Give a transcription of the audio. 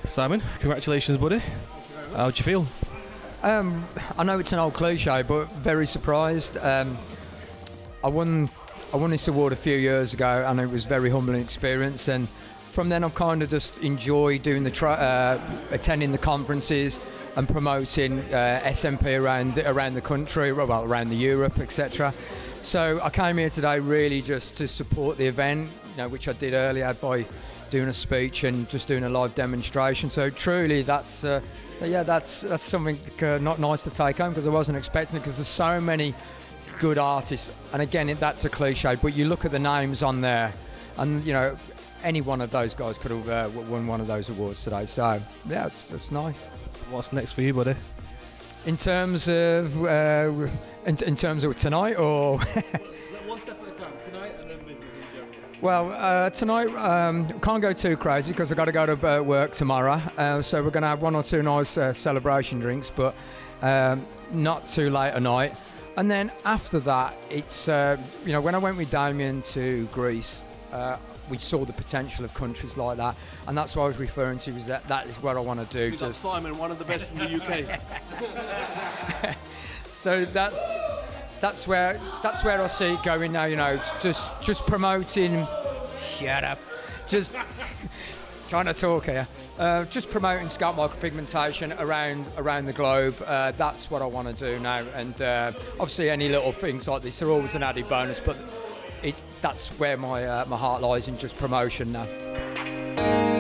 Simon, congratulations, buddy. How'd you feel? I know it's an old cliche, but very surprised. I won this award a few years ago, and it was a very humbling experience. And from then, I've kind of just enjoyed doing attending the conferences and promoting SMP around the country, well, around the Europe, etc. So I came here today really just to support the event, which I did earlier by doing a speech and just doing a live demonstration. So truly, that's something not nice to take home, because I wasn't expecting it, because there's so many good artists. And again, that's a cliche, but you look at the names on there, and any one of those guys could have won one of those awards today. So yeah, it's nice. What's next for you, buddy? In terms of in terms of tonight, or one step at a time. Tonight and then business in general. Well, tonight can't go too crazy because I've got to go to work tomorrow. So we're going to have one or two nice celebration drinks, but not too late at night. And then after that, it's when I went with Damien to Greece, we saw the potential of countries like that, and that's what I was referring to. Is that is what I want to do. You've got Simon, one of the best in the UK. So that's where I see it going now. Just promoting. Shut up. Just trying to talk here. Just promoting scalp micropigmentation around the globe. That's what I want to do now. And obviously, any little things like this are always an added bonus. But that's where my heart lies, in just promotion now.